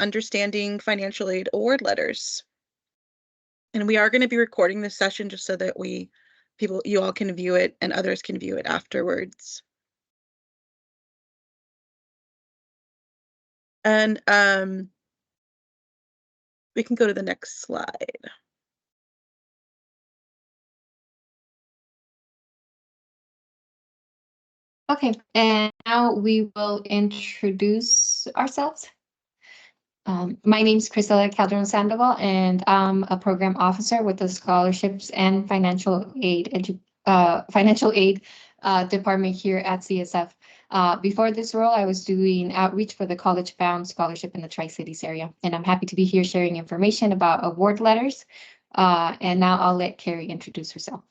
Understanding Financial Aid Award Letters. And we are going to be recording this session just so that you all can view it and others can view it afterwards. And we can go to the next slide. Okay, and now we will introduce ourselves. My name is Cristela Calderon Sandoval, and I'm a program officer with the Scholarships and Financial Aid department here at CSF. Before this role, I was doing outreach for the College Bound Scholarship in the Tri-Cities area, and I'm happy to be here sharing information about award letters. And now I'll let Carrie introduce herself.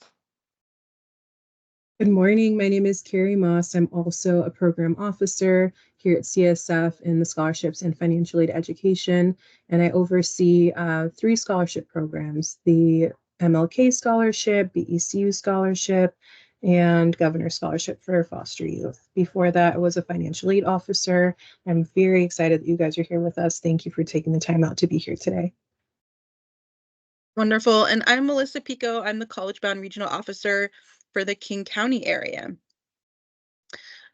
Good morning. My name is Carrie Moss. I'm also a program officer here at CSF in the Scholarships and Financial Aid Education, and I oversee 3 scholarship programs: the MLK Scholarship, BECU Scholarship, and Governor Scholarship for Foster Youth. Before that, I was a financial aid officer. I'm very excited that you guys are here with us. Thank you for taking the time out to be here today. Wonderful. And I'm Melissa Pico. I'm the College Bound Regional Officer for the King County area.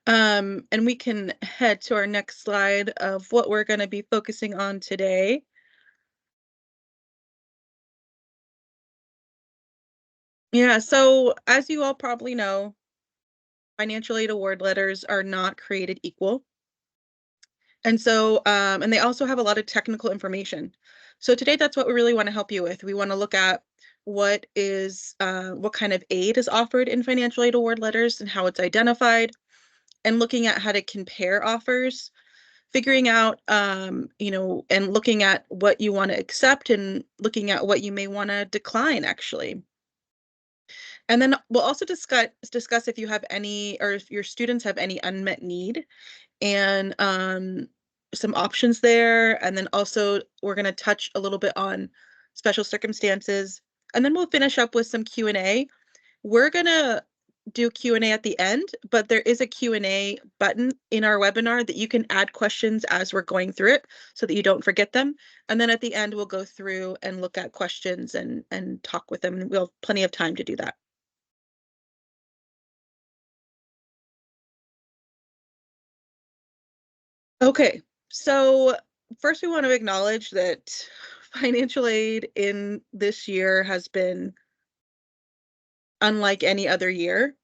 And we can head to our next slide of what we're going to be focusing on today. Yeah, so as you all probably know, financial aid award letters are not created equal. And so, and they also have a lot of technical information. So today, that's what we really want to help you with. We want to look at what kind of aid is offered in financial aid award letters and how it's identified, and looking at how to compare offers, figuring out, and looking at what you want to accept and looking at what you may want to decline, actually. And then we'll also discuss if you have any, or if your students have any unmet need, and some options there. And then also we're going to touch a little bit on special circumstances, and then we'll finish up with some Q&A. We're going to do Q&A at the end, but there is a Q&A button in our webinar that you can add questions as we're going through it so that you don't forget them. And then at the end, we'll go through and look at questions and talk with them. And we'll have plenty of time to do that. Okay, so first we want to acknowledge that financial aid in this year has been unlike any other year.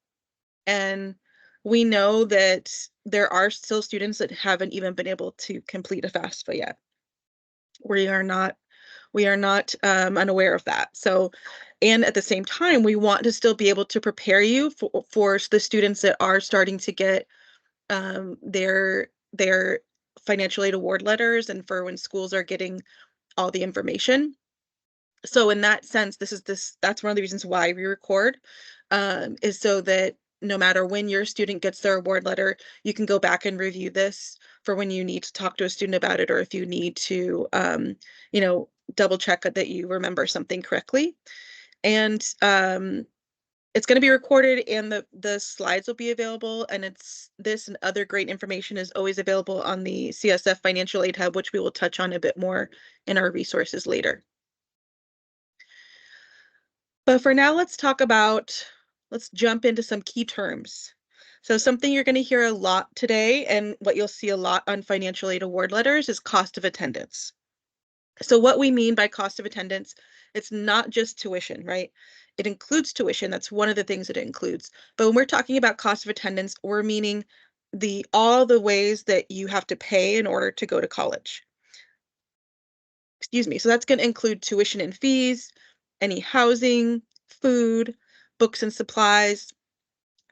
And we know that there are still students that haven't even been able to complete a FAFSA yet. We are not unaware of that. So, and at the same time, we want to still be able to prepare you for the students that are starting to get their financial aid award letters, and for when schools are getting all the information. So in that sense, that's one of the reasons why we record, is so that no matter when your student gets their award letter, you can go back and review this for when you need to talk to a student about it, or if you need to, double check that you remember something correctly. And it's going to be recorded, and the slides will be available, and this and other great information is always available on the CSF Financial Aid Hub, which we will touch on a bit more in our resources later. But for now, let's jump into some key terms. So something you're going to hear a lot today, and what you'll see a lot on financial aid award letters, is cost of attendance. So what we mean by cost of attendance, it's not just tuition, right? It includes tuition. That's one of the things that it includes. But when we're talking about cost of attendance, we're meaning all the ways that you have to pay in order to go to college. Excuse me. So that's going to include tuition and fees, any housing, food, books and supplies,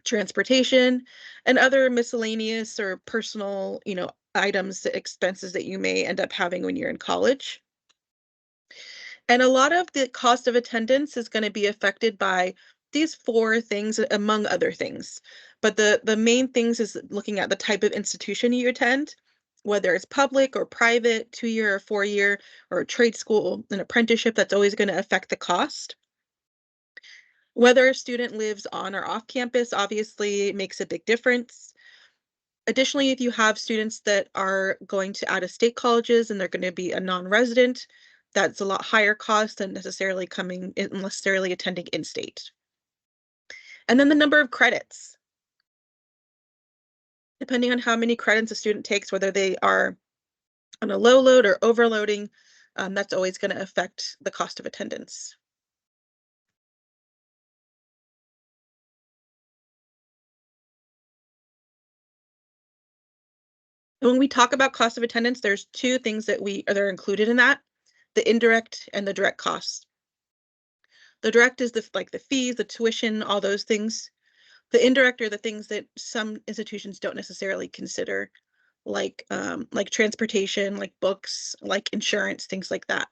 transportation, and other miscellaneous or personal, items, expenses that you may end up having when you're in college. And a lot of the cost of attendance is going to be affected by these 4 things, among other things. But the main things is looking at the type of institution you attend, whether it's public or private, 2-year or 4-year, or a trade school, an apprenticeship. That's always going to affect the cost. Whether a student lives on or off campus obviously makes a big difference. Additionally, if you have students that are going to out-of-state colleges and they're going to be a non-resident, that's a lot higher cost than necessarily attending in-state. And then the number of credits. Depending on how many credits a student takes, whether they are on a low load or overloading, that's always going to affect the cost of attendance. When we talk about cost of attendance, there's two things that are included in that: the indirect and the direct costs. The direct is like the fees, the tuition, all those things. The indirect are the things that some institutions don't necessarily consider, like transportation, like books, like insurance, things like that.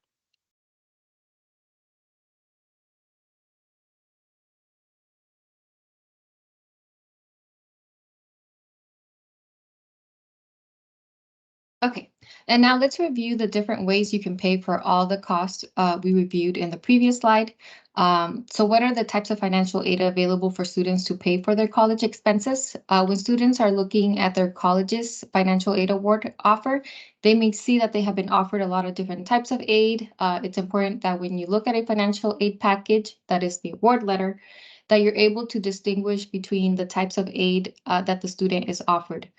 Okay, and now let's review the different ways you can pay for all the costs we reviewed in the previous slide. So what are the types of financial aid available for students to pay for their college expenses? When students are looking at their college's financial aid award offer, they may see that they have been offered a lot of different types of aid. It's important that when you look at a financial aid package, that is the award letter, that you're able to distinguish between the types of aid that the student is offered.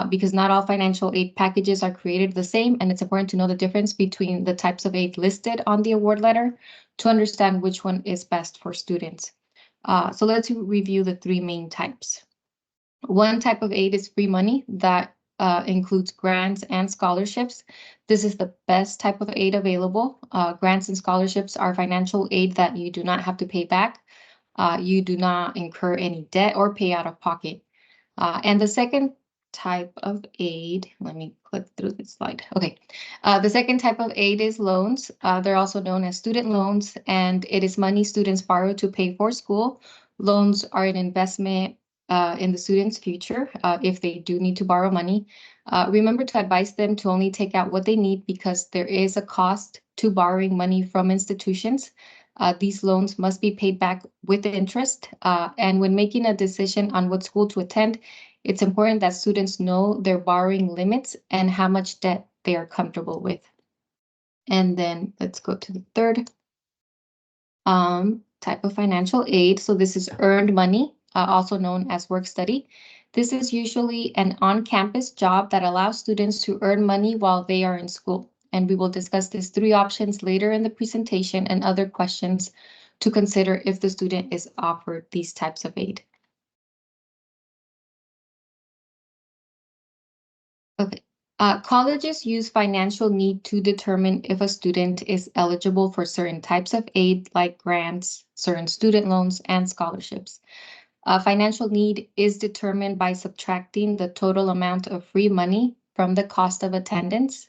Because not all financial aid packages are created the same, and it's important to know the difference between the types of aid listed on the award letter to understand which one is best for students. So let's review the three main types. One type of aid is free money that includes grants and scholarships. This is the best type of aid available. Grants and scholarships are financial aid that you do not have to pay back. You do not incur any debt or pay out of pocket. And the second type of aid, let me click through this slide. Okay, the second type of aid is loans. They're also known as student loans, and it is money students borrow to pay for school. Loans are an investment in the student's future if they do need to borrow money. Remember to advise them to only take out what they need because there is a cost to borrowing money from institutions. These loans must be paid back with interest. And when making a decision on what school to attend, it's important that students know their borrowing limits and how much debt they are comfortable with. And then let's go to the third type of financial aid. So this is earned money, also known as work study. This is usually an on-campus job that allows students to earn money while they are in school. And we will discuss these three options later in the presentation and other questions to consider if the student is offered these types of aid. Okay. Colleges use financial need to determine if a student is eligible for certain types of aid like grants, certain student loans, and scholarships. Financial need is determined by subtracting the total amount of free money from the cost of attendance.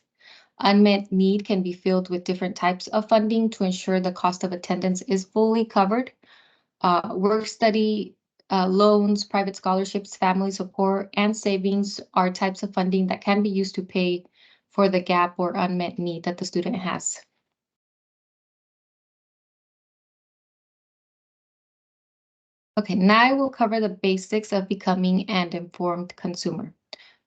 Unmet need can be filled with different types of funding to ensure the cost of attendance is fully covered. Work study, loans, private scholarships, family support, and savings are types of funding that can be used to pay for the gap or unmet need that the student has. Okay, now I will cover the basics of becoming an informed consumer.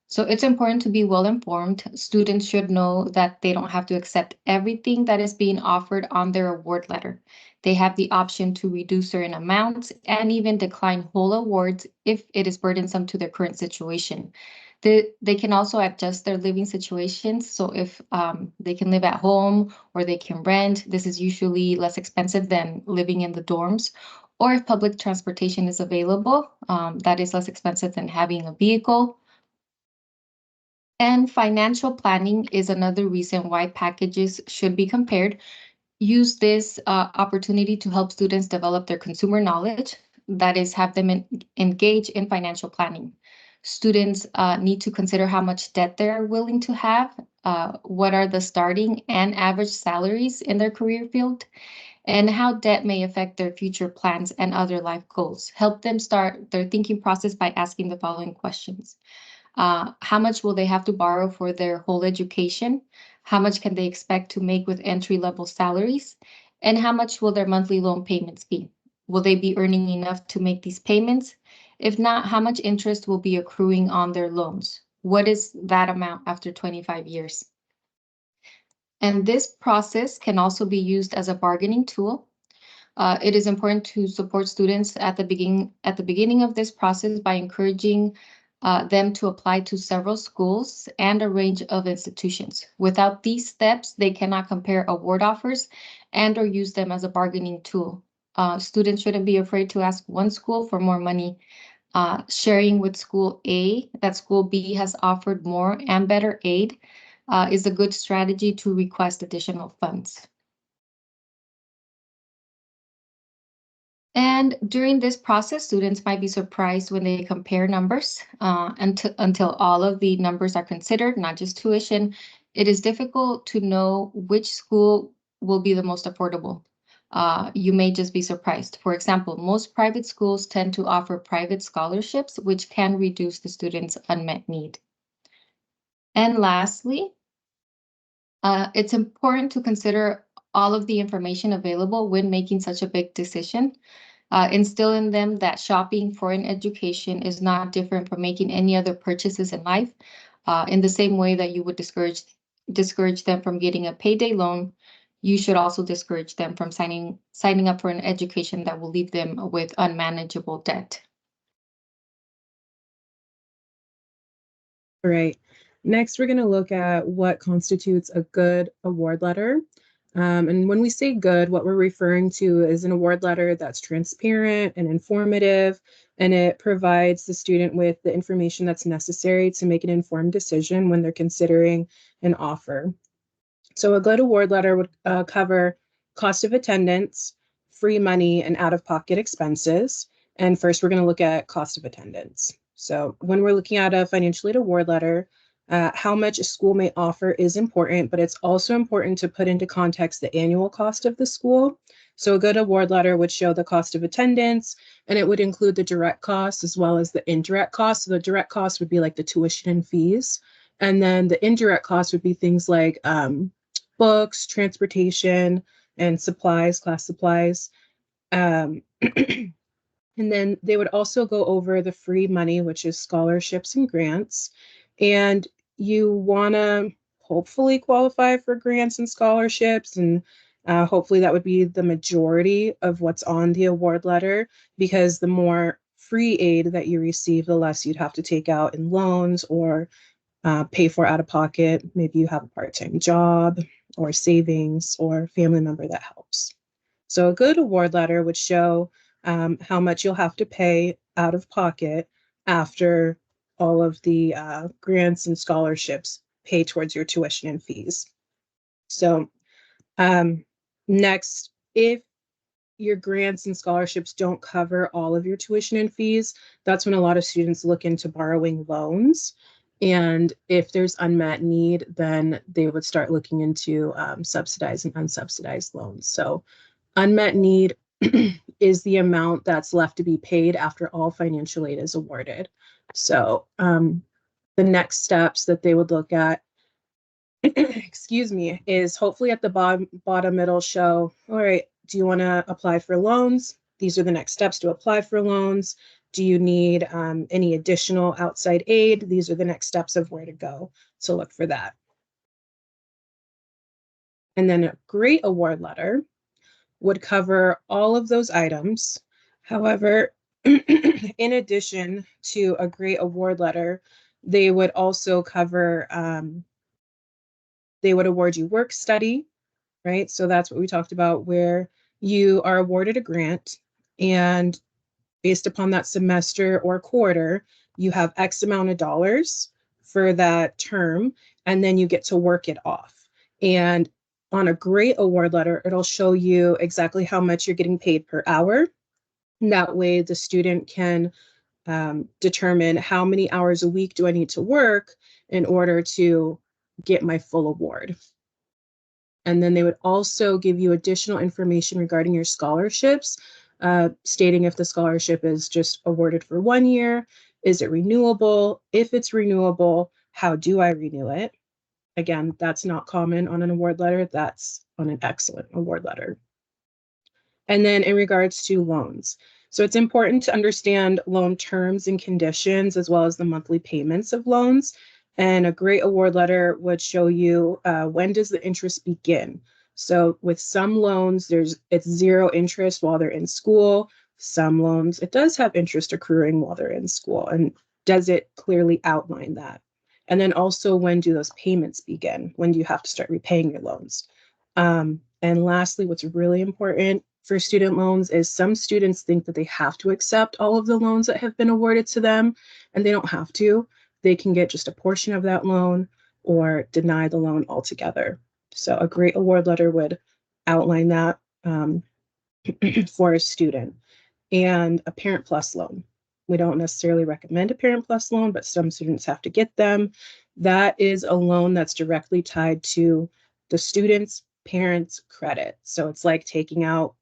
So it's important to be well informed. Students should know that they don't have to accept everything that is being offered on their award letter. They have the option to reduce certain amounts and even decline whole awards if it is burdensome to their current situation. They can also adjust their living situations. So if they can live at home or they can rent, this is usually less expensive than living in the dorms. Or if public transportation is available, that is less expensive than having a vehicle. And financial planning is another reason why packages should be compared. Use this opportunity to help students develop their consumer knowledge, that is, have them engage in financial planning. Students need to consider how much debt they're willing to have, what are the starting and average salaries in their career field, and how debt may affect their future plans and other life goals. Help them start their thinking process by asking the following questions. How much will they have to borrow for their whole education? How much can they expect to make with entry-level salaries? And how much will their monthly loan payments be? Will they be earning enough to make these payments? If not, how much interest will be accruing on their loans? what is that amount after 25 years? And this process can also be used as a bargaining tool. It is important to support students at the beginning of this process by encouraging them to apply to several schools and a range of institutions. Without these steps, they cannot compare award offers and or use them as a bargaining tool. Students shouldn't be afraid to ask one school for more money. Sharing with school A that school B has offered more and better aid is a good strategy to request additional funds. And during this process, students might be surprised when they compare numbers until all of the numbers are considered, not just tuition. It is difficult to know which school will be the most affordable. You may just be surprised. For example, most private schools tend to offer private scholarships, which can reduce the student's unmet need. And lastly, it's important to consider all of the information available when making such a big decision. Instill in them that shopping for an education is not different from making any other purchases in life. In the same way that you would discourage them from getting a payday loan, you should also discourage them from signing up for an education that will leave them with unmanageable debt. All right. Next, we're going to look at what constitutes a good award letter. And when we say good, what we're referring to is an award letter that's transparent and informative, and it provides the student with the information that's necessary to make an informed decision when they're considering an offer. So a good award letter would cover cost of attendance, free money, and out-of-pocket expenses. And first, we're going to look at cost of attendance. So when we're looking at a financial aid award letter, how much a school may offer is important, but it's also important to put into context the annual cost of the school. So a good award letter would show the cost of attendance, and it would include the direct costs as well as the indirect costs. So the direct costs would be like the tuition and fees. And then the indirect costs would be things like books, transportation, and supplies, class supplies. And then they would also go over the free money, which is scholarships and grants. And you want to hopefully qualify for grants and scholarships. And hopefully that would be the majority of what's on the award letter, because the more free aid that you receive, the less you'd have to take out in loans or pay for out of pocket. Maybe you have a part-time job or savings or family member that helps. So a good award letter would show how much you'll have to pay out of pocket after all of the grants and scholarships pay towards your tuition and fees. So next, if your grants and scholarships don't cover all of your tuition and fees, that's when a lot of students look into borrowing loans. And if there's unmet need, then they would start looking into subsidized and unsubsidized loans. So unmet need is the amount that's left to be paid after all financial aid is awarded. So the next steps that they would look at, excuse me, is hopefully at the bottom it'll show, all right, do you want to apply for loans? These are the next steps to apply for loans. Do you need any additional outside aid? These are the next steps of where to go. So look for that. And then a great award letter would cover all of those items. However, in addition to a great award letter, they would also cover, they would award you work study, right? So that's what we talked about, where you are awarded a grant, and based upon that semester or quarter, you have X amount of dollars for that term, and then you get to work it off. And on a great award letter, it'll show you exactly how much you're getting paid per hour. And that way the student can determine how many hours a week do I need to work in order to get my full award. And then they would also give you additional information regarding your scholarships, stating if the scholarship is just awarded for 1 year, is it renewable? If it's renewable, how do I renew it? Again, that's not common on an award letter. That's on an excellent award letter. And then in regards to loans. So it's important to understand loan terms and conditions, as well as the monthly payments of loans. And a great award letter would show you when does the interest begin. So with some loans, it's zero interest while they're in school. Some loans, it does have interest accruing while they're in school. And does it clearly outline that? And then also, when do those payments begin? When do you have to start repaying your loans? And lastly, what's really important for student loans is some students think that they have to accept all of the loans that have been awarded to them, and they don't have to. They can get just a portion of that loan or deny the loan altogether. So a great award letter would outline that for a student. And a Parent Plus loan. We don't necessarily recommend a Parent Plus loan, but some students have to get them. That is a loan that's directly tied to the student's parents' credit. So it's like taking out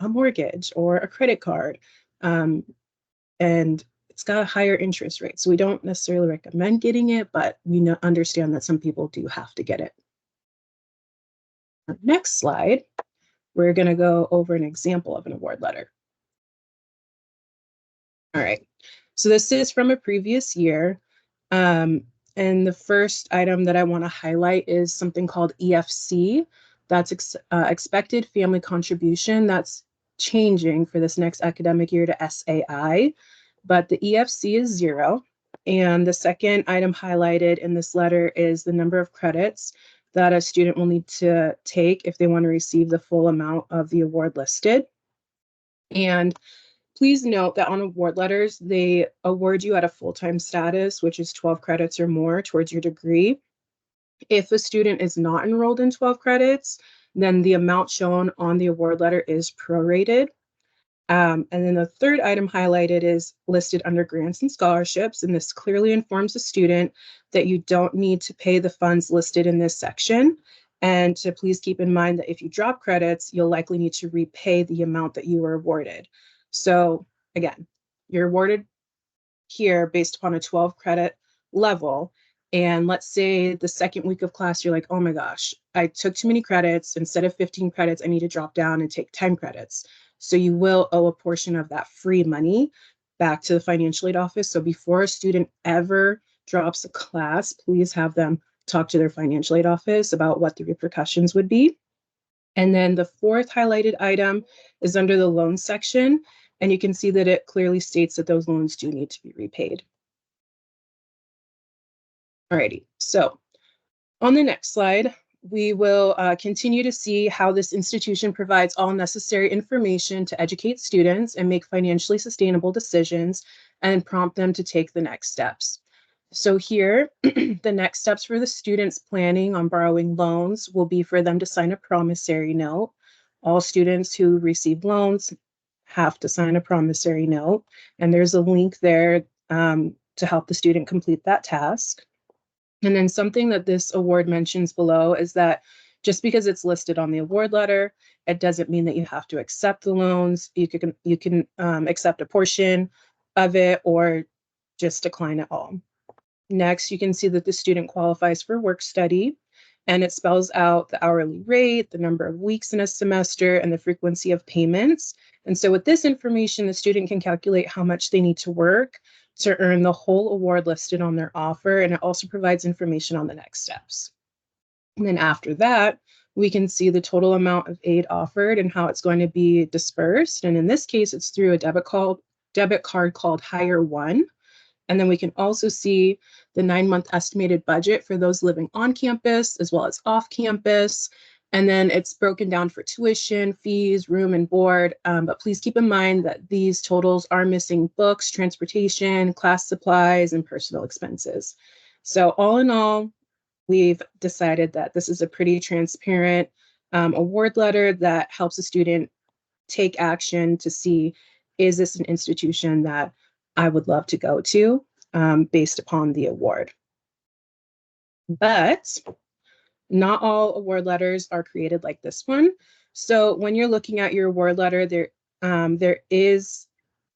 a mortgage or a credit card. And it's got a higher interest rate. So we don't necessarily recommend getting it, but we understand that some people do have to get it. Next slide, we're going to go over an example of an award letter. All right, so this is from a previous year. And the first item that I want to highlight is something called EFC. That's expected family contribution. That's changing for this next academic year to SAI, but the EFC is 0. And the second item highlighted in this letter is the number of credits that a student will need to take if they want to receive the full amount of the award listed. And please note that on award letters, they award you at a full-time status, which is 12 credits or more towards your degree. If a student is not enrolled in 12 credits, then the amount shown on the award letter is prorated. And then the third item highlighted is listed under grants and scholarships, and this clearly informs the student that you don't need to pay the funds listed in this section. And to please keep in mind that if you drop credits, you'll likely need to repay the amount that you were awarded. So again, you're awarded here based upon a 12 credit level. And let's say the second week of class, you're like, oh my gosh, I took too many credits. Instead of 15 credits, I need to drop down and take 10 credits. So you will owe a portion of that free money back to the financial aid office. So before a student ever drops a class, please have them talk to their financial aid office about what the repercussions would be. And then the fourth highlighted item is under the loan section. And you can see that it clearly states that those loans do need to be repaid. Alrighty, so on the next slide, we will continue to see how this institution provides all necessary information to educate students and make financially sustainable decisions and prompt them to take the next steps. So here, the next steps for the students planning on borrowing loans will be for them to sign a promissory note. All students who receive loans have to sign a promissory note, and there's a link there to help the student complete that task. And then something that this award mentions below is that just because it's listed on the award letter, it doesn't mean that you have to accept the loans. You can accept a portion of it or just decline it all. Next, you can see that the student qualifies for work study, and it spells out the hourly rate, the number of weeks in a semester, and the frequency of payments. And so with this information, the student can calculate how much they need to work to earn the whole award listed on their offer, and it also provides information on the next steps. And then after that, we can see the total amount of aid offered and how it's going to be dispersed. And in this case, it's through a debit card called Hire One. And then we can also see the 9-month estimated budget for those living on campus as well as off campus. And then it's broken down for tuition, fees, room and board. But please keep in mind that these totals are missing books, transportation, class supplies, and personal expenses. So all in all, we've decided that this is a pretty transparent award letter that helps a student take action to see, is this an institution that I would love to go to based upon the award. But not all award letters are created like this one. So when you're looking at your award letter, there is,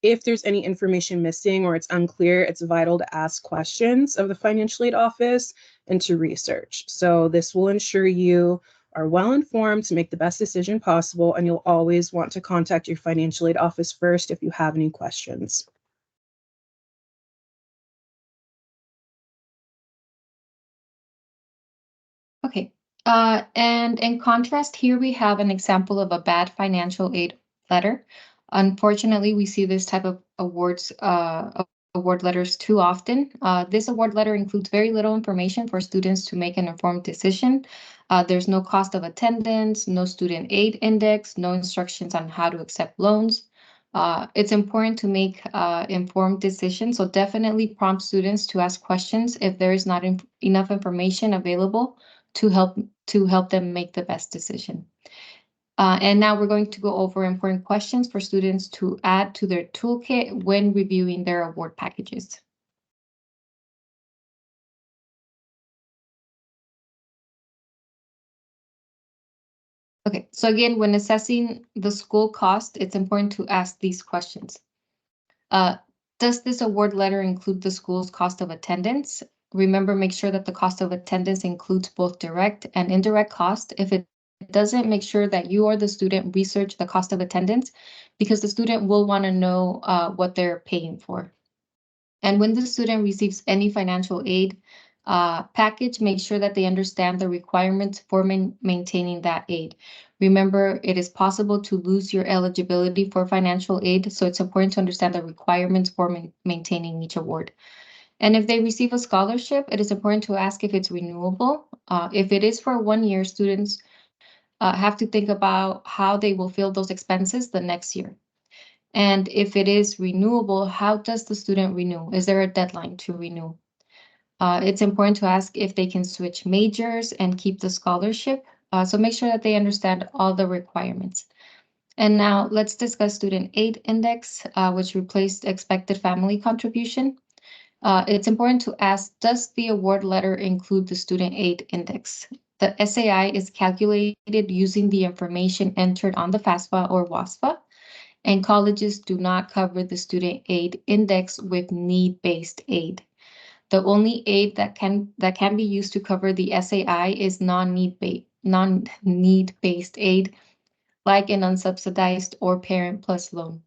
if there's any information missing or it's unclear, it's vital to ask questions of the financial aid office and to research. So this will ensure you are well informed to make the best decision possible, and you'll always want to contact your financial aid office first if you have any questions. Okay, and in contrast, here we have an example of a bad financial aid letter. Unfortunately, we see this type of award letters too often. This award letter includes very little information for students to make an informed decision. There's no cost of attendance, no student aid index, no instructions on how to accept loans. It's important to make informed decisions, so definitely prompt students to ask questions if there is not enough information available to help them make the best decision. And now we're going to go over important questions for students to add to their toolkit when reviewing their award packages. Okay, so again, when assessing the school cost, it's important to ask these questions. Does this award letter include the school's cost of attendance? Remember, make sure that the cost of attendance includes both direct and indirect cost. If it doesn't, make sure that you or the student research the cost of attendance, because the student will want to know what they're paying for. And when the student receives any financial aid package, make sure that they understand the requirements for maintaining that aid. Remember, it is possible to lose your eligibility for financial aid, so it's important to understand the requirements for maintaining each award. And if they receive a scholarship, it is important to ask if it's renewable. If it is for 1 year, students have to think about how they will fill those expenses the next year. And if it is renewable, how does the student renew? Is there a deadline to renew? It's important to ask if they can switch majors and keep the scholarship. So make sure that they understand all the requirements. And now let's discuss student aid index, which replaced expected family contribution. It's important to ask, does the award letter include the student aid index? The SAI is calculated using the information entered on the FAFSA or WASFA, and colleges do not cover the student aid index with need-based aid. The only aid that can be used to cover the SAI is non-need-based aid, like an unsubsidized or Parent Plus loan.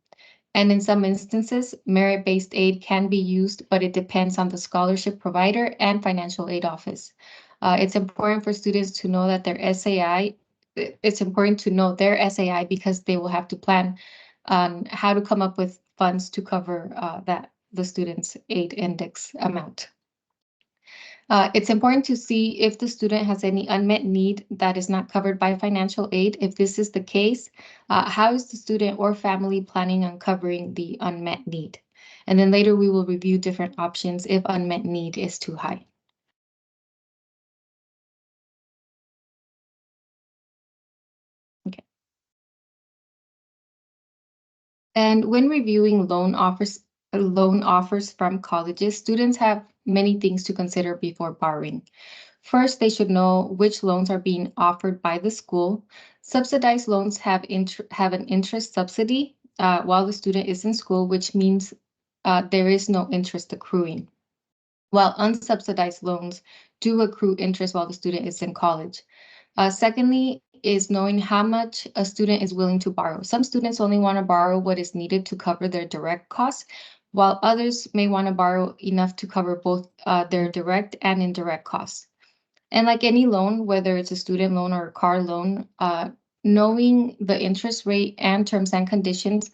And in some instances, merit-based aid can be used, but it depends on the scholarship provider and financial aid office. It's important for students to know that their SAI, it's important to know their SAI because they will have to plan on how to come up with funds to cover the student's aid index amount. It's important to see if the student has any unmet need that is not covered by financial aid. If this is the case, how is the student or family planning on covering the unmet need? And then later we will review different options if unmet need is too high. Okay. And when reviewing loan offers from colleges, students have many things to consider before borrowing. First, they should know which loans are being offered by the school. Subsidized loans have an interest subsidy while the student is in school, which means there is no interest accruing, while unsubsidized loans do accrue interest while the student is in college. Secondly, is knowing how much a student is willing to borrow. Some students only want to borrow what is needed to cover their direct costs, while others may want to borrow enough to cover both their direct and indirect costs. And like any loan, whether it's a student loan or a car loan, knowing the interest rate and terms and conditions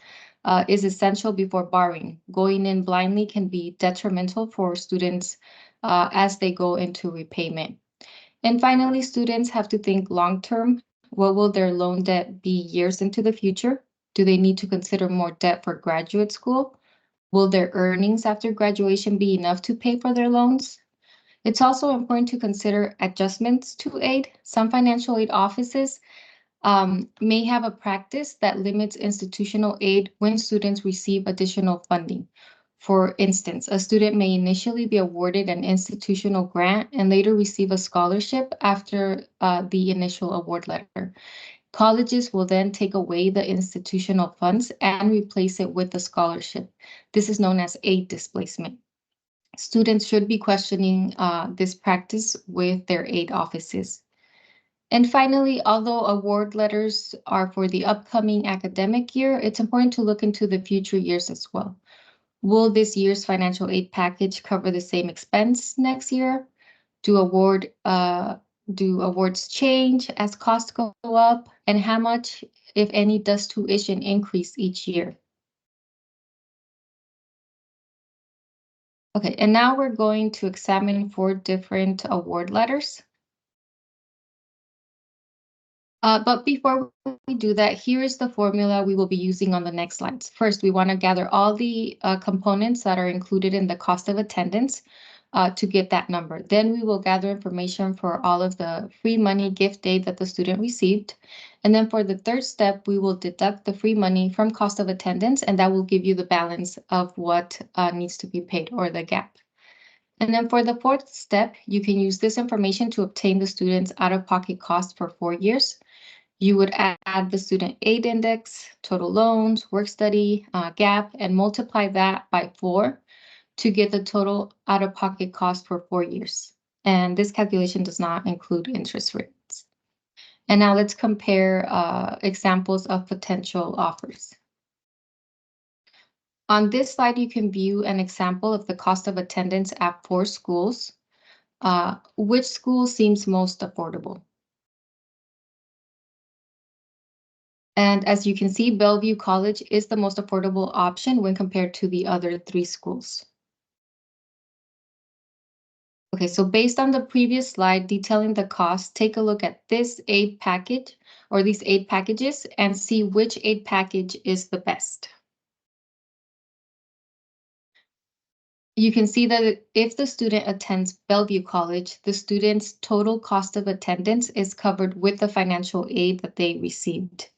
is essential before borrowing. Going in blindly can be detrimental for students as they go into repayment. And finally, students have to think long-term. What will their loan debt be years into the future? Do they need to consider more debt for graduate school? Will their earnings after graduation be enough to pay for their loans? It's also important to consider adjustments to aid. Some financial aid offices may have a practice that limits institutional aid when students receive additional funding. For instance, a student may initially be awarded an institutional grant and later receive a scholarship after the initial award letter. Colleges will then take away the institutional funds and replace it with a scholarship. This is known as aid displacement. Students should be questioning this practice with their aid offices. And finally, although award letters are for the upcoming academic year, it's important to look into the future years as well. Will this year's financial aid package cover the same expense next year? Do award Do awards change as costs go up? And how much, if any, does tuition increase each year? Okay, and now we're going to examine 4 different award letters. But before we do that, here is the formula we will be using on the next slides. First, we want to gather all the components that are included in the cost of attendance to get that number. Then we will gather information for all of the free money gift aid that the student received. And then for the third step, we will deduct the free money from cost of attendance, and that will give you the balance of what needs to be paid, or the gap. And then for the fourth step, you can use this information to obtain the student's out-of-pocket cost for 4 years. You would add the student aid index, total loans, work study, gap, and multiply that by 4 to get the total out-of-pocket cost for 4 years. And this calculation does not include interest rates. And now let's compare examples of potential offers. On this slide, you can view an example of the cost of attendance at 4 schools. Which school seems most affordable? And as you can see, Bellevue College is the most affordable option when compared to the other 3 schools. Okay, so based on the previous slide detailing the cost, take a look at this aid package, or these aid packages, and see which aid package is the best. You can see that if the student attends Bellevue College, the student's total cost of attendance is covered with the financial aid that they received.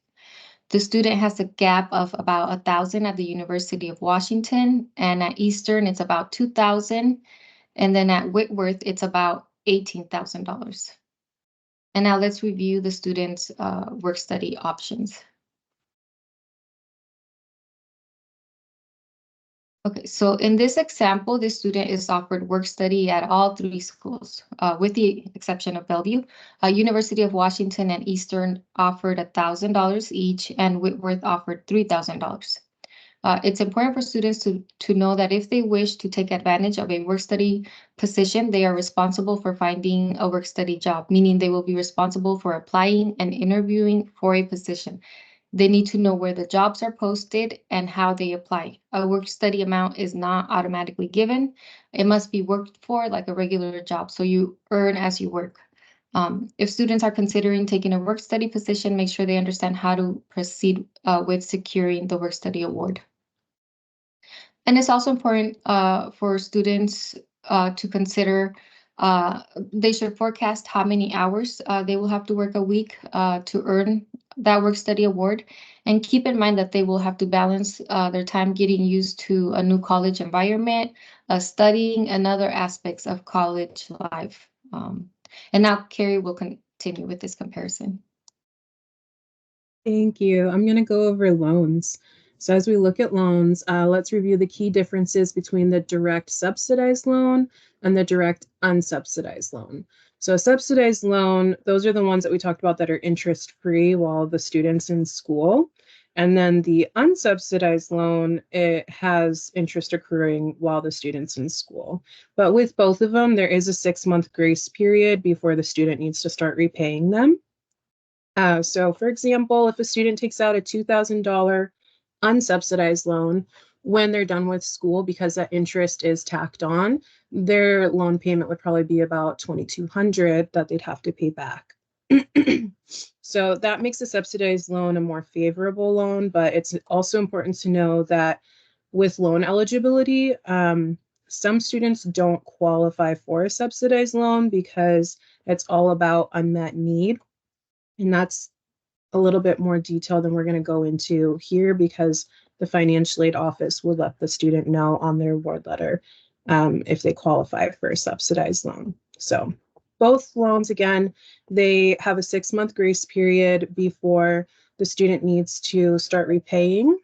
The student has a gap of about $1,000 at the University of Washington, and at Eastern, it's about $2,000. And then at Whitworth, it's about $18,000. And now let's review the student's work study options. Okay, so in this example, the student is offered work study at all 3 schools, with the exception of Bellevue. University of Washington and Eastern offered $1,000 each, and Whitworth offered $3,000. It's important for students to know that if they wish to take advantage of a work study position, they are responsible for finding a work study job, meaning they will be responsible for applying and interviewing for a position. They need to know where the jobs are posted and how they apply. A work study amount is not automatically given. It must be worked for like a regular job, so you earn as you work. If students are considering taking a work study position, make sure they understand how to proceed with securing the work study award. And it's also important for students to consider they should forecast how many hours they will have to work a week to earn that work study award. And keep in mind that they will have to balance their time getting used to a new college environment, studying, and other aspects of college life. And now Carrie will continue with this comparison. Thank you. I'm going to go over loans. So as we look at loans, let's review the key differences between the direct subsidized loan and the direct unsubsidized loan. So a subsidized loan, those are the ones that we talked about that are interest-free while the student's in school. And then the unsubsidized loan, it has interest accruing while the student's in school. But with both of them, there is a 6-month grace period before the student needs to start repaying them. So for example, if a student takes out a $2,000 unsubsidized loan, when they're done with school, because that interest is tacked on, their loan payment would probably be about $2,200 that they'd have to pay back. So that makes a subsidized loan a more favorable loan, but it's also important to know that with loan eligibility, some students don't qualify for a subsidized loan because it's all about unmet need. And that's a little bit more detail than we're going to go into here because the financial aid office will let the student know on their award letter if they qualify for a subsidized loan. So both loans, again, they have a 6-month grace period before the student needs to start repaying.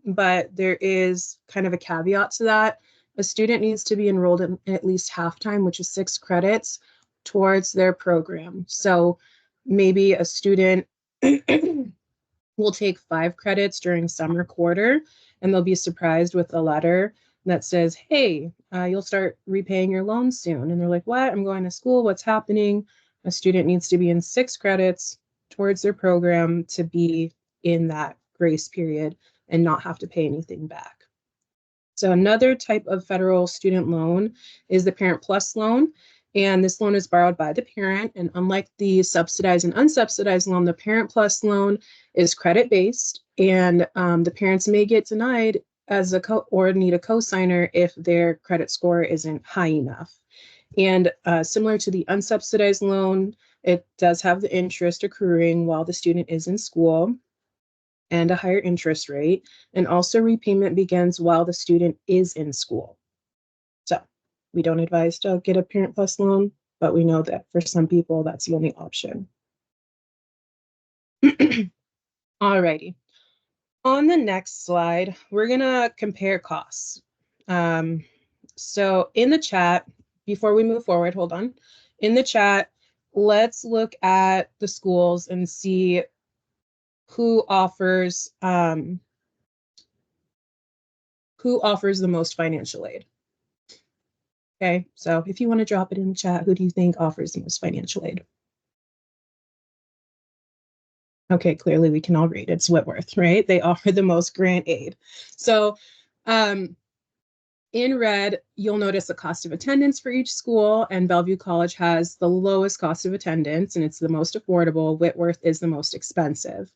But there is kind of a caveat to that. A student needs to be enrolled in at least half-time, which is 6 credits towards their program. So maybe a student will take 5 credits during summer quarter, and they'll be surprised with a letter that says, hey, you'll start repaying your loan soon. And they're like, what? I'm going to school. What's happening? A student needs to be in 6 credits towards their program to be in that grace period and not have to pay anything back. So another type of federal student loan is the Parent Plus loan. And this loan is borrowed by the parent. And unlike the subsidized and unsubsidized loan, the Parent Plus loan is credit-based. And the parents may get denied as or need a cosigner if their credit score isn't high enough. And similar to the unsubsidized loan, it does have the interest accruing while the student is in school and a higher interest rate. And also repayment begins while the student is in school. So we don't advise to get a Parent Plus loan, but we know that for some people, that's the only option. Alrighty. On the next slide, we're gonna compare costs. So in the chat, before we move forward, hold on. In the chat, let's look at the schools and see who offers the most financial aid. Okay, so if you want to drop it in the chat, who do you think offers the most financial aid? Okay, clearly we can all read. It's Whitworth, right? They offer the most grant aid. So in red, you'll notice the cost of attendance for each school, and Bellevue College has the lowest cost of attendance, and it's the most affordable. Whitworth is the most expensive.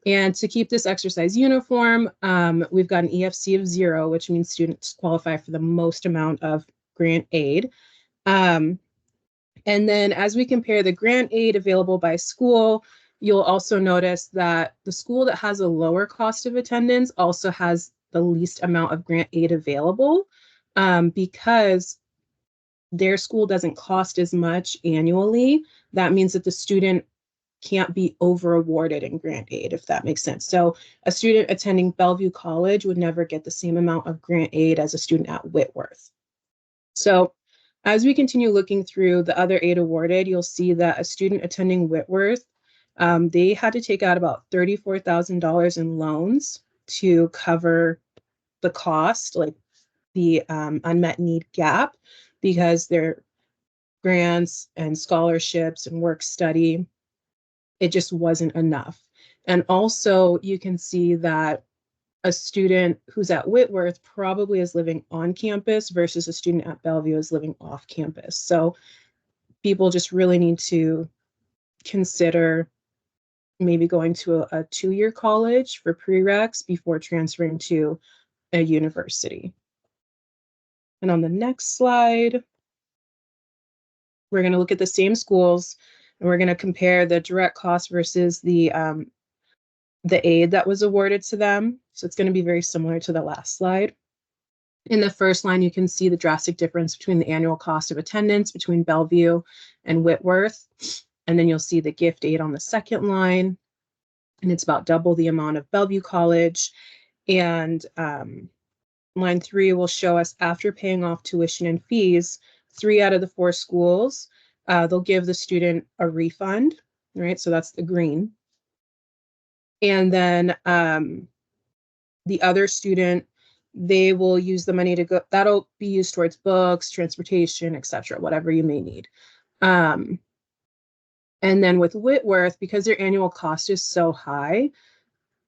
And to keep this exercise uniform, we've got an EFC of 0, which means students qualify for the most amount of grant aid. And then as we compare the grant aid available by school, you'll also notice that the school that has a lower cost of attendance also has the least amount of grant aid available, because their school doesn't cost as much annually. That means that the student can't be over awarded in grant aid, if that makes sense. So a student attending Bellevue College would never get the same amount of grant aid as a student at Whitworth. So as we continue looking through the other aid awarded, you'll see that a student attending Whitworth, they had to take out about $34,000 in loans to cover the cost, like the unmet need gap, because their grants and scholarships and work study, it just wasn't enough. And also you can see that a student who's at Whitworth probably is living on campus versus a student at Bellevue is living off campus. So people just really need to consider maybe going to a 2-year college for prereqs before transferring to a university. And on the next slide, we're going to look at the same schools, and we're going to compare the direct cost versus the aid that was awarded to them. So it's going to be very similar to the last slide. In the first line, you can see the drastic difference between the annual cost of attendance between Bellevue and Whitworth. And then you'll see the gift aid on the second line, and it's about double the amount of Bellevue College. And line 3 will show us after paying off tuition and fees, 3 out of the 4 schools, they'll give the student a refund, right? So that's the green. And then the other student, they will use the money to go, that'll be used towards books, transportation, etc., whatever you may need. And then with Whitworth, because their annual cost is so high,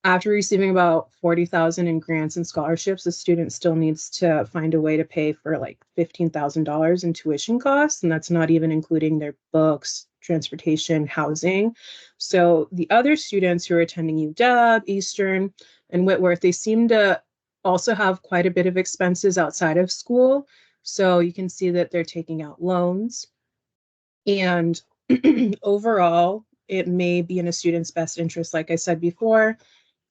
after receiving about $40,000 in grants and scholarships, the student still needs to find a way to pay for like $15,000 in tuition costs, and that's not even including their books, transportation, housing. So the other students who are attending UW, Eastern, and Whitworth, they seem to also have quite a bit of expenses outside of school. So you can see that they're taking out loans. And overall, it may be in a student's best interest, like I said before,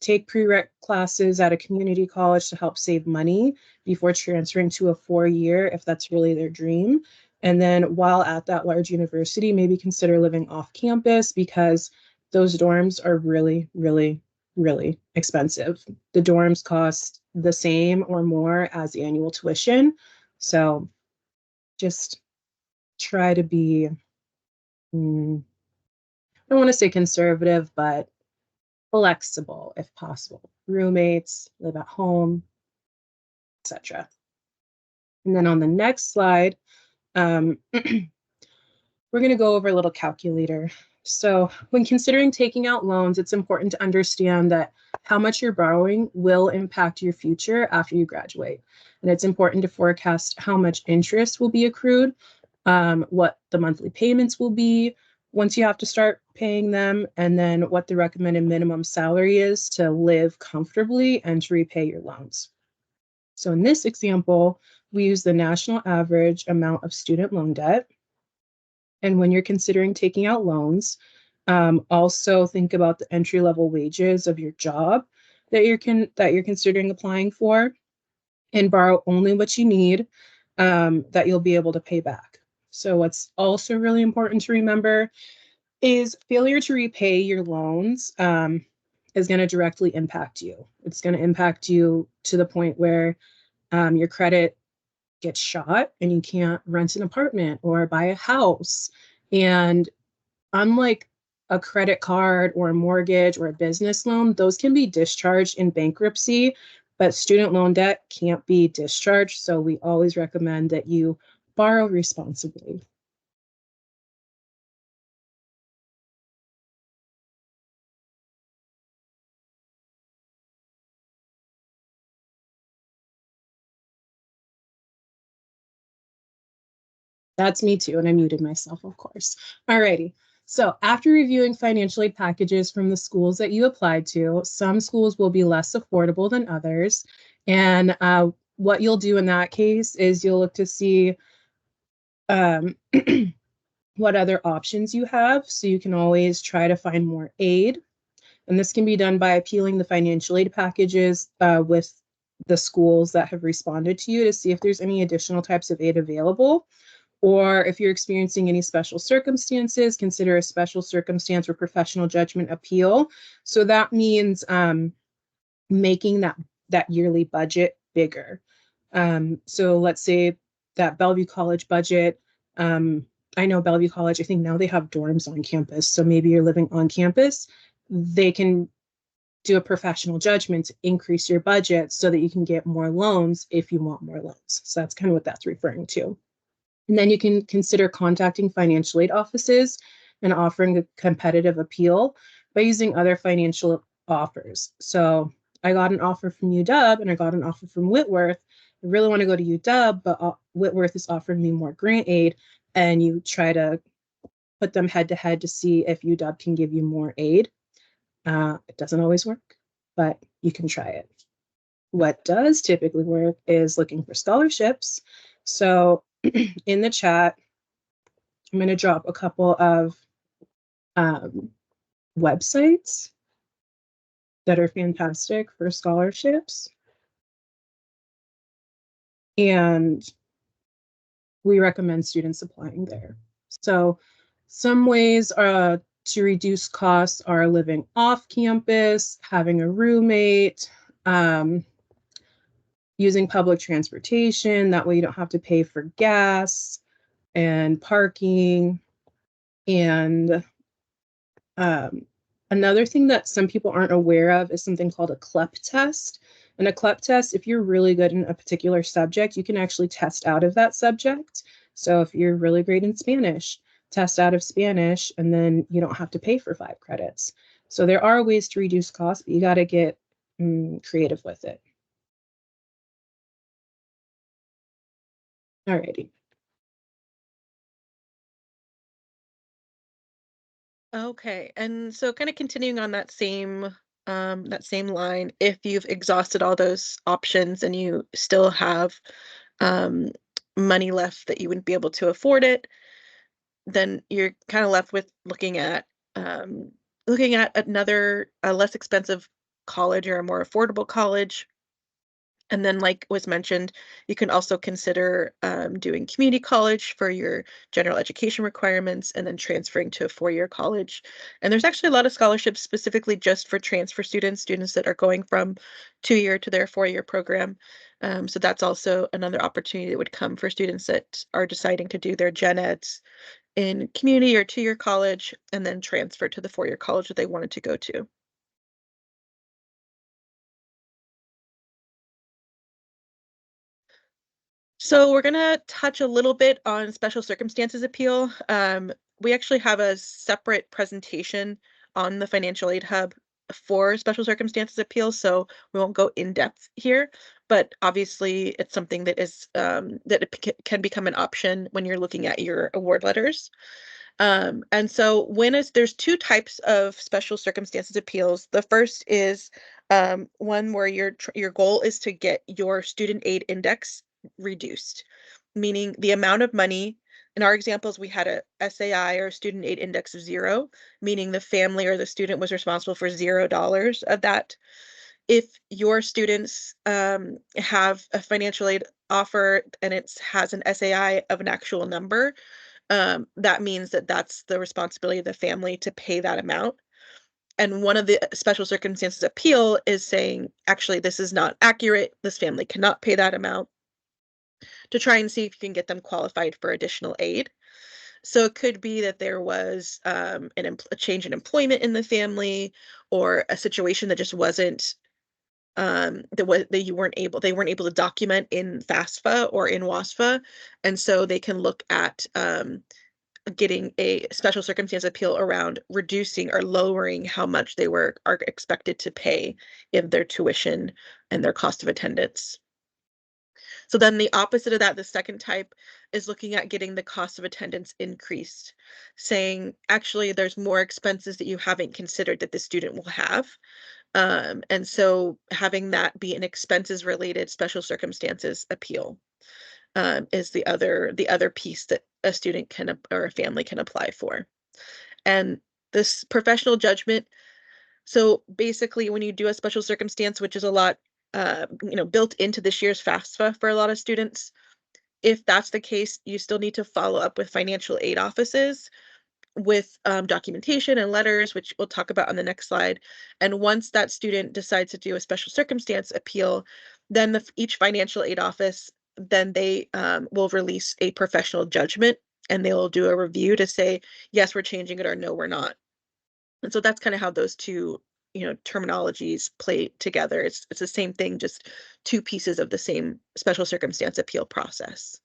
take prereq classes at a community college to help save money before transferring to a 4-year if that's really their dream. And then while at that large university, maybe consider living off campus because those dorms are really, really, really expensive. The dorms cost the same or more as the annual tuition. So just try to be, I don't want to say conservative, but flexible if possible. Roommates, live at home, etc. And then on the next slide, we're going to go over a little calculator. So when considering taking out loans, it's important to understand that how much you're borrowing will impact your future after you graduate. And it's important to forecast how much interest will be accrued, what the monthly payments will be once you have to start paying them, and then what the recommended minimum salary is to live comfortably and to repay your loans. So in this example, we use the national average amount of student loan debt. And when you're considering taking out loans, also think about the entry-level wages of your job that you're considering applying for, and borrow only what you need that you'll be able to pay back. So what's also really important to remember is failure to repay your loans is going to directly impact you. It's going to impact you to the point where your credit gets shot and you can't rent an apartment or buy a house. And unlike a credit card or a mortgage or a business loan, those can be discharged in bankruptcy, but student loan debt can't be discharged. So we always recommend that you borrow responsibly. That's me too, and I muted myself, of course. Alrighty. So after reviewing financial aid packages from the schools that you applied to, some schools will be less affordable than others. And what you'll do in that case is you'll look to see what other options you have. So you can always try to find more aid. And this can be done by appealing the financial aid packages with the schools that have responded to you to see if there's any additional types of aid available. Or if you're experiencing any special circumstances, consider a special circumstance or professional judgment appeal. So that means making that yearly budget bigger. So let's say that Bellevue College budget, I know Bellevue College, I think now they have dorms on campus. So maybe you're living on campus. They can do a professional judgment to increase your budget so that you can get more loans if you want more loans. So that's kind of what that's referring to. And then you can consider contacting financial aid offices and offering a competitive appeal by using other financial offers. So I got an offer from UW and I got an offer from Whitworth. I really want to go to UW, but Whitworth is offering me more grant aid, and you try to put them head to head to see if UW can give you more aid. It doesn't always work, but you can try it. What does typically work is looking for scholarships. So in the chat, I'm going to drop a couple of websites that are fantastic for scholarships. And we recommend students applying there. So some ways to reduce costs are living off campus, having a roommate, using public transportation. That way you don't have to pay for gas and parking. And another thing that some people aren't aware of is something called a CLEP test. And a CLEP test, if you're really good in a particular subject, you can actually test out of that subject. So if you're really great in Spanish, test out of Spanish, and then you don't have to pay for 5 credits. So there are ways to reduce costs, but you got to get creative with it. Alrighty. Okay, and so kind of continuing on that same line, if you've exhausted all those options and you still have money left that you wouldn't be able to afford it, then you're kind of left with looking at another a less expensive college or a more affordable college. And then, like was mentioned, you can also consider doing community college for your general education requirements and then transferring to a 4-year college. And there's actually a lot of scholarships specifically just for transfer students that are going from 2-year to their 4-year program. So that's also another opportunity that would come for students that are deciding to do their gen eds in community or 2-year college and then transfer to the 4-year college that they wanted to go to. So we're going to touch a little bit on special circumstances appeal. We actually have a separate presentation on the Financial Aid Hub for special circumstances appeal, so we won't go in depth here, but obviously it's something that is that can become an option when you're looking at your award letters. And so there's two types of special circumstances appeals. The first is one where your goal is to get your student aid index reduced, meaning the amount of money. In our examples, we had a SAI or student aid index of 0, meaning the family or the student was responsible for $0 of that. If your students have a financial aid offer and it has an SAI of an actual number, that means that that's the responsibility of the family to pay that amount. And one of the special circumstances appeal is saying, actually, this is not accurate. This family cannot pay that amount, to try and see if you can get them qualified for additional aid. So it could be that there was a change in employment in the family, or a situation that just wasn't that they weren't able to document in FAFSA or in WASFA, and so they can look at getting a special circumstance appeal around reducing or lowering how much they are expected to pay in their tuition and their cost of attendance. So then the opposite of that, the second type, is looking at getting the cost of attendance increased, saying, actually, there's more expenses that you haven't considered that the student will have. And so having that be an expenses related special circumstances appeal is the other piece that a student can or a family can apply for. And this professional judgment, so basically when you do a special circumstance, which is a lot built into this year's FAFSA for a lot of students, if that's the case, you still need to follow up with financial aid offices with documentation and letters, which we'll talk about on the next slide. And once that student decides to do a special circumstance appeal, then each financial aid office, then they will release a professional judgment, and they will do a review to say, yes, we're changing it, or no, we're not. And so that's kind of how those two terminologies play together. It's the same thing, just two pieces of the same special circumstance appeal process.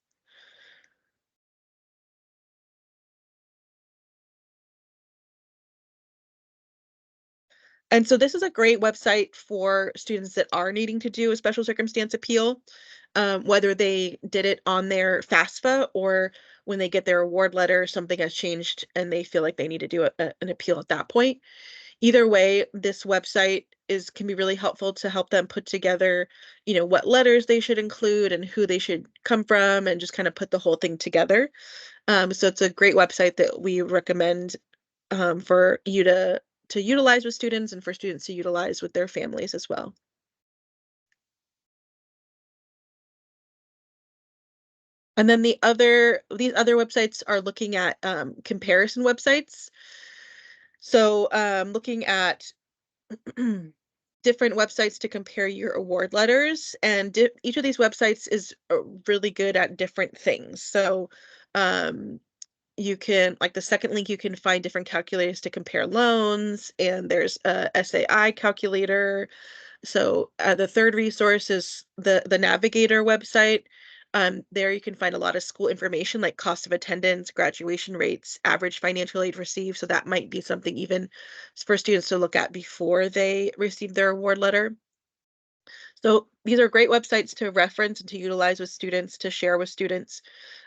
And so this is a great website for students that are needing to do a special circumstance appeal, whether they did it on their FAFSA or when they get their award letter, something has changed and they feel like they need to do an appeal at that point. Either way, this website can be really helpful to help them put together, what letters they should include and who they should come from, and just kind of put the whole thing together. So it's a great website that we recommend for you to utilize with students, and for students to utilize with their families as well. And then these other websites are looking at comparison websites. So looking at different websites to compare your award letters, and each of these websites is really good at different things. So you can, like the second link, you can find different calculators to compare loans, and there's a SAI calculator. So the third resource is the Navigator website. There you can find a lot of school information like cost of attendance, graduation rates, average financial aid received. So that might be something even for students to look at before they receive their award letter. So these are great websites to reference and to utilize with students, to share with students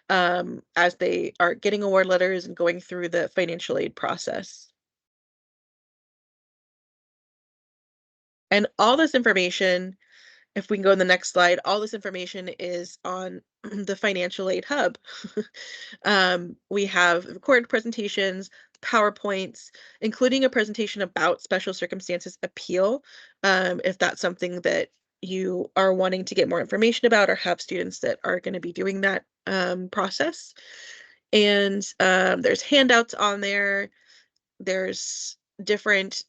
as they are getting award letters and going through the financial aid process. And all this information, if we can go to the next slide, all this information is on the Financial Aid Hub. We have recorded presentations, PowerPoints, including a presentation about special circumstances appeal, if that's something that you are wanting to get more information about, or have students that are going to be doing that process. And there's handouts on there. There's different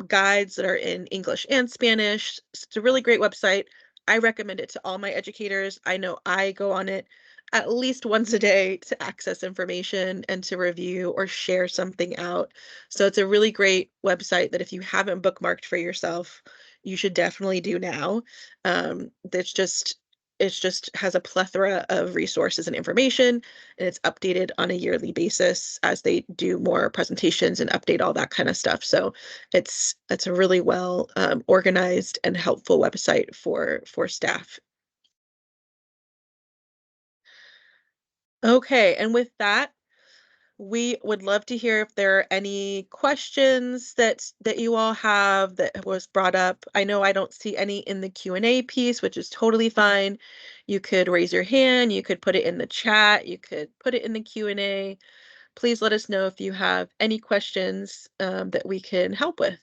guides that are in English and Spanish. It's a really great website. I recommend it to all my educators. I know I go on it at least once a day to access information and to review or share something out. So it's a really great website that if you haven't bookmarked for yourself, you should definitely do now. It's just it's just has a plethora of resources and information, and it's updated on a yearly basis as they do more presentations and update all that kind of stuff. So it's a really well organized and helpful website for staff. Okay, and with that, we would love to hear if there are any questions that you all have that was brought up. I know I don't see any in the Q&A piece, which is totally fine. You could raise your hand, you could put it in the chat, you could put it in the Q&A. Please let us know if you have any questions that we can help with.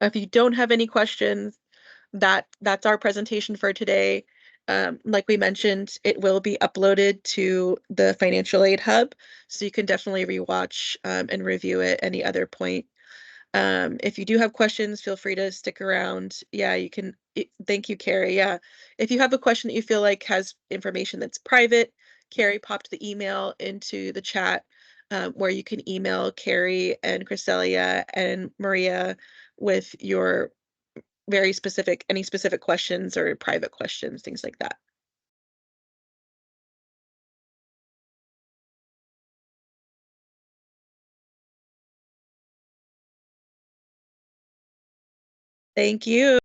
If you don't have any questions, that's our presentation for today. Like we mentioned, it will be uploaded to the Financial Aid Hub, so you can definitely rewatch and review it any other point. If you do have questions, feel free to stick around. Yeah, you can. Thank you, Carrie. Yeah, if you have a question that you feel like has information that's private, Carrie popped the email into the chat where you can email Carrie and Cresselia and Maria with your any specific questions or private questions, things like that. Thank you.